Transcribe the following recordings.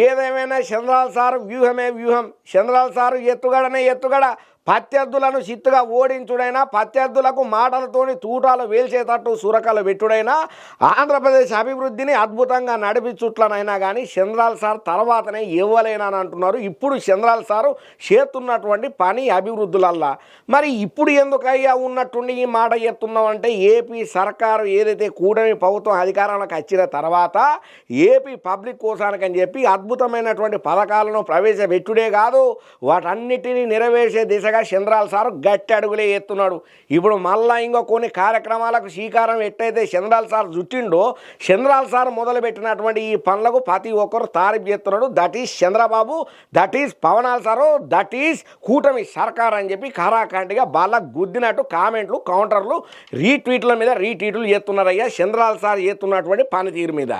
ఏదేమైనా చంద్రాల సారు వ్యూహమే వ్యూహం. చంద్రాల సారు ఎత్తుగడనే ఎత్తుగడ. ప్రత్యర్థులను చిత్తుగా ఓడించుడైనా, ప్రత్యర్థులకు మాటలతోని తూటాలు వేల్చేటట్టు సురకలు పెట్టుడైనా, ఆంధ్రప్రదేశ్ అభివృద్ధిని అద్భుతంగా నడిపించుట్లనైనా కానీ చంద్రాల సార్ తర్వాతనే ఇవ్వలేనా అని అంటున్నారు. ఇప్పుడు చంద్రాల సారు చేస్తున్నటువంటి పని అభివృద్ధులల్లా మరి ఇప్పుడు ఎందుకయ్యా ఉన్నట్టుండి ఈ మాట ఎత్తున్నాం అంటే, ఏపీ సర్కారు ఏదైతే కూటమి ప్రభుత్వం అధికారంలోకి వచ్చిన తర్వాత ఏపీ పబ్లిక్ కోసానికని చెప్పి అద్భుతమైనటువంటి పథకాలను ప్రవేశపెట్టుడే కాదు, వాటన్నిటినీ నెరవేర్చే దిశగా చంద్రాల సారు గట్టి అడుగులే ఎత్తున్నాడు. ఇప్పుడు మళ్ళా ఇంకో కొన్ని కార్యక్రమాలకు శ్రీకారం ఎట్టయితే చంద్రాల సార్ చుట్టిండో, చంద్రాల సార్ మొదలుపెట్టినటువంటి ఈ పనులకు ప్రతి ఒక్కరు తారీఫ్ చేస్తున్నాడు. That is Chandrababu, that is పవనాల సారు, దట్ ఈస్ కూటమి సర్కార్ అని చెప్పి ఖరాఖండిగా బాగా గుద్దినట్టు కామెంట్లు, కౌంటర్లు, రీట్వీట్ల మీద రీట్వీట్లు చేస్తున్నారయ్యా చంద్రాల సార్ చేస్తున్నటువంటి పనితీరు మీద.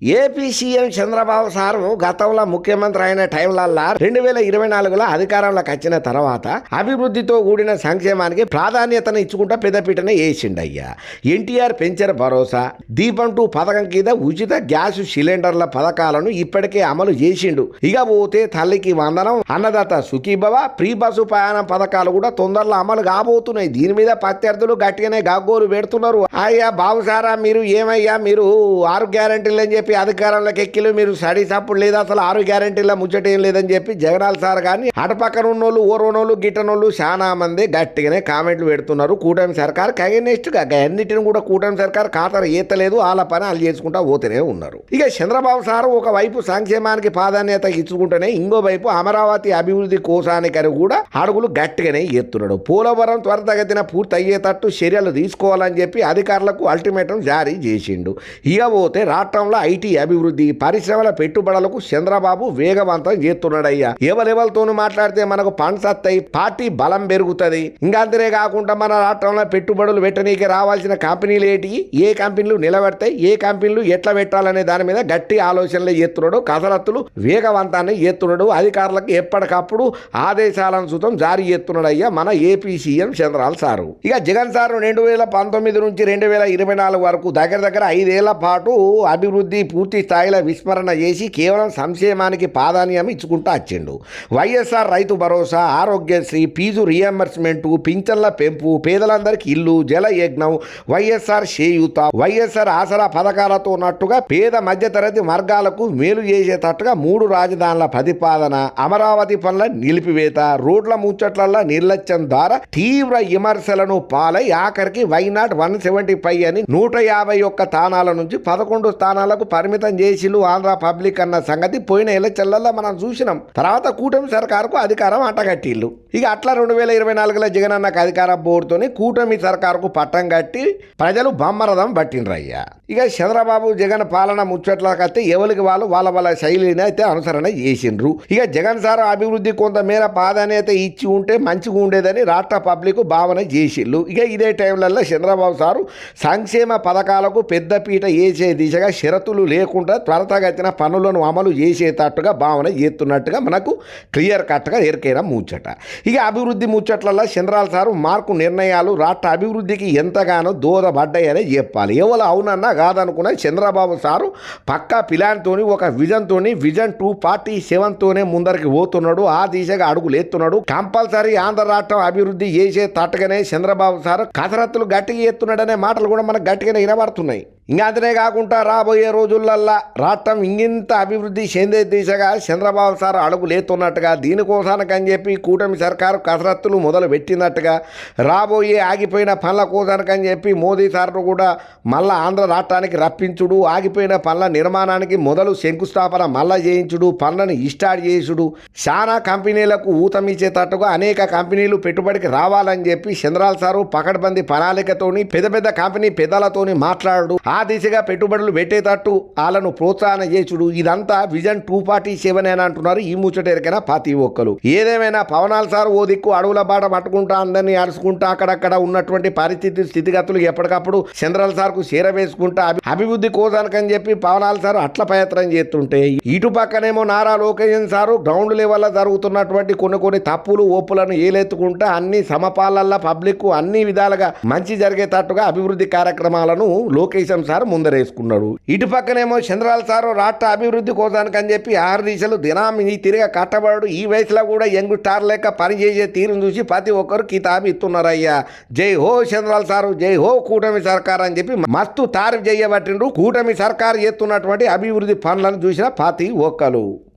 ఏపీ సీఎం చంద్రబాబు సారు గతంలో ముఖ్యమంత్రి అయిన టైంలల్లా 2024లో అధికారంలోకి వచ్చిన తర్వాత అభివృద్ధితో కూడిన సంక్షేమానికి ప్రాధాన్యతను ఇచ్చుకుంటా పెద్దపీటనే వేసిండయ్యా. ఎన్టీఆర్ పెంచర్ భరోసా, దీపం 2 పథకం కింద ఉచిత గ్యాస్ సిలిండర్ల పథకాలను ఇప్పటికే అమలు చేసిండు. ఇక పోతే తల్లికి వందనం, అన్నదాత సుఖీభవ, ప్రీ బస్సు ప్రయాణం పథకాలు కూడా తొందరలో అమలు కాబోతున్నాయి. దీని మీద ప్రత్యర్థులు గట్టిగానే గగ్గోలు పెడుతున్నారు. అయ్యా బాబు సారా, మీరు ఏమయ్యా, మీరు 6 గ్యారెంటీలు అని చెప్పి అధికారంలోకి ఎక్కిలు, మీరు స్టడీస్ అప్పుడు లేదా అసలు 6 గ్యారెంటీల ముచ్చటేం లేదని చెప్పి జగనాల్ సార్ కానీ అటుపక్కన ఉన్నోళ్ళు, ఓరోనోళ్ళు, గిట్టనోళ్ళు చాలా మంది గట్టిగానే కామెంట్లు పెడుతున్నారు. కూటమి సర్కార్ అగైనెస్ట్గా అన్నిటిని కూడా కూటమి సర్కార్ ఖాతాలు ఏతలేదు, వాళ్ళ పని వాళ్ళు చేసుకుంటా పోతూనే ఉన్నారు. ఇక చంద్రబాబు సారు ఒకవైపు సంక్షేమానికి ప్రాధాన్యత ఇచ్చుకుంటేనే ఇంకో వైపు అమరావతి అభివృద్ధి కోసానికని కూడా అడుగులు గట్టిగానే ఎత్తున్నాడు. పోలవరం త్వరితగతిన పూర్తి అయ్యేటట్టు చర్యలు తీసుకోవాలని చెప్పి అధికారులకు అల్టిమేటం జారీ చేసిండు. ఇక పోతే రాష్ట్రంలో ఐటీ అభివృద్ధి, పరిశ్రమల పెట్టుబడులకు చంద్రబాబు వేగవంతం చేస్తున్నాడయ్యా. ఎవరెవరితోనూ మాట్లాడితే మనకు ఫండ్స్ వస్తాయి, పార్టీ బలం పెరుగుతుంది. ఇంకా అంతనే కాకుండా మన రాష్ట్రంలో పెట్టుబడులు పెట్టనీకి రావాల్సిన కంపెనీలు ఏంటి, ఏ కంపెనీలు నిలబెడతాయి, ఏ కంపెనీలు ఎట్లా పెట్టాలనే దాని మీద గట్టి ఆలోచనలు చేస్తున్నాడు. కసరత్తులు వేగవంతాన్ని చేస్తున్నాడు. అధికారులకు ఎప్పటికప్పుడు ఆదేశాలను సుతం జారీ చేస్తున్నాడయ్యా మన ఏపీ సీఎం చంద్రాల సారు. ఇక జగన్ సారు 2019 నుంచి 2024 వరకు దగ్గర 5 ఏళ్ల పాటు అభివృద్ధి పూర్తి స్థాయిలో విస్మరణ చేసి కేవలం సంక్షేమానికి ప్రాధాన్యం ఇచ్చుకుంటూ వచ్చిండు. వైఎస్ఆర్ రైతు భరోసా, ఆరోగ్యశ్రీ, ఫీజు రియంబర్స్మెంట్, పింఛన్ల పెంపు, పేదలందరికీ ఇల్లు, జల యజ్ఞం, వైఎస్ఆర్ చేయూత, వైఎస్ఆర్ ఆసరా పథకాలతో ఉన్నట్టుగా పేద మధ్యతరగతి వర్గాలకు మేలు చేసేటట్టుగా 3 రాజధానుల ప్రతిపాదన, అమరావతి పనుల నిలిపివేత, రోడ్ల ముచ్చట్ల నిర్లక్ష్యం ద్వారా తీవ్ర విమర్శలను పాలై ఆఖరికి వైనాట్ 175 అని 151 స్థానాల నుంచి 11 స్థానాలకు పరిమితం చేసిలు ఆంధ్ర పబ్లిక్ అన్న సంగతి పోయిన ఎలక్షన్లలో మనం చూసినాం. తర్వాత కూటమి సర్కారుకు అధికారం అంటగట్టిల్లు. ఇక అట్లా 2024లో జగన్ అన్నకు అధికారం బోర్డుతోని కూటమి సర్కారుకు పట్టం కట్టి ప్రజలు బమ్మరదం పట్టిండ్రయ్యా. ఇక చంద్రబాబు జగన్ పాలన ముచ్చట్లకైతే ఎవరికి వాళ్ళు వాళ్ళ శైలిని అయితే అనుసరణ చేసిండ్రు. ఇక జగన్ సార్ అభివృద్ధి కొంతమేర ప్రాధాన్యత ఇచ్చి ఉంటే మంచిగా ఉండేదని రాష్ట్ర పబ్లిక్ భావన చేసిళ్ళు. ఇక ఇదే టైంలలో చంద్రబాబు సారు సంక్షేమ పథకాలకు పెద్దపీట వేసే దిశగా షరతులు లేకుండా త్వరితగతిన పనులను అమలు చేసేటట్టుగా భావన చేస్తున్నట్టుగా మనకు క్లియర్ కట్గా ఎరికైన ముచ్చట. ఇక అభివృద్ధి ముచ్చట్లలో చంద్రాల సారు మార్కు నిర్ణయాలు రాష్ట్ర అభివృద్ధికి ఎంతగానో దోహదపడ్డాయని చెప్పాలి. ఎవరు అవునన్నా కాదనుకున్న చంద్రబాబు సారు పక్కా ప్లాన్తోని, ఒక విజన్తోని, విజన్ 247తోనే ముందరికి పోతున్నాడు. ఆ దిశగా అడుగులు ఎత్తున్నాడు. కంపల్సరీ ఆంధ్ర రాష్ట్రం అభివృద్ధి చేసే తట్టుగానే చంద్రబాబు సారు కసరత్తులు గట్టిగా ఎత్తున్నాడనే మాటలు కూడా మనకు గట్టిగానే వినబడుతున్నాయి. ఇంకా అంతనే కాకుండా రాబోయే రోజులల్లా రాష్ట్రం ఇంగింత అభివృద్ధి చెందే దిశగా చంద్రబాబు సార్ అడుగులేతున్నట్టుగా, దీనికోసానికని చెప్పి కూటమి సర్కారు కసరత్తులు మొదలు పెట్టినట్టుగా, రాబోయే ఆగిపోయిన పనుల కోసానికని చెప్పి మోదీ సార్ను కూడా మళ్ళా ఆంధ్ర రాష్ట్రానికి రప్పించుడు, ఆగిపోయిన పనుల నిర్మాణానికి మొదలు శంకుస్థాపన మళ్ళా చేయించుడు, పనులను స్టార్ట్ చేసుడు, చాలా కంపెనీలకు ఊతమిచ్చేటట్టుగా అనేక కంపెనీలు పెట్టుబడికి రావాలని చెప్పి చంద్రాల సారు పకడ్బందీ ప్రణాళికతోని పెద్ద కంపెనీ పెద్దలతోని మాట్లాడు, ఆ దిశగా పెట్టుబడులు పెట్టేటట్టు వాళ్ళను ప్రోత్సాహన చేసుడు, ఇదంతా విజన్ 247 అని అంటున్నారు ఈ ముచ్చటెరికైనా ప్రతి ఒక్కరు. ఏదేమైనా పవనాల సార్ ఓ దిక్కు అడవుల బాట పట్టుకుంటా అందరినీ అరుచుకుంటా అక్కడక్కడ ఉన్నటువంటి పరిస్థితి స్థితిగతులు ఎప్పటికప్పుడు చంద్రాల సార్కు చేరవేసుకుంటా అభివృద్ధి కోసానికని చెప్పి పవనాల సార్ అట్ల ప్రయత్నం చేస్తుంటే, ఇటు పక్కనేమో నారా లోకేష్ సారు గ్రౌండ్ లెవెల్లో జరుగుతున్నటువంటి కొన్ని తప్పులు ఒప్పులను ఏలెత్తుకుంటా అన్ని సమపాలల్ల పబ్లిక్ అన్ని విధాలుగా మంచి జరిగేటట్టుగా అభివృద్ధి కార్యక్రమాలను లోకేష్ సార్ ముందరేసుకున్నాడు. ఇటు పక్కనేమో చంద్రాల సారు రాష్ట్ర అభివృద్ధి కోసానికి అని చెప్పి 6 దిశలు దినాం ఈ తిరిగా కట్టబడు. ఈ వయసులో కూడా యంగ్ స్టార్ లెక్క పనిచేసే తీరును చూసి ప్రతి ఒక్కరు కితాబు ఇస్తున్నారయ్యా. జై హో చంద్రాల సారు, జై హో కూటమి సర్కార్ అని చెప్పి మస్తు తారీఫ్ చేయబట్టిండ్రు. కూటమి సర్కారు చేస్తున్నటువంటి అభివృద్ధి పనులను చూసిన ప్రతి ఒక్కరు.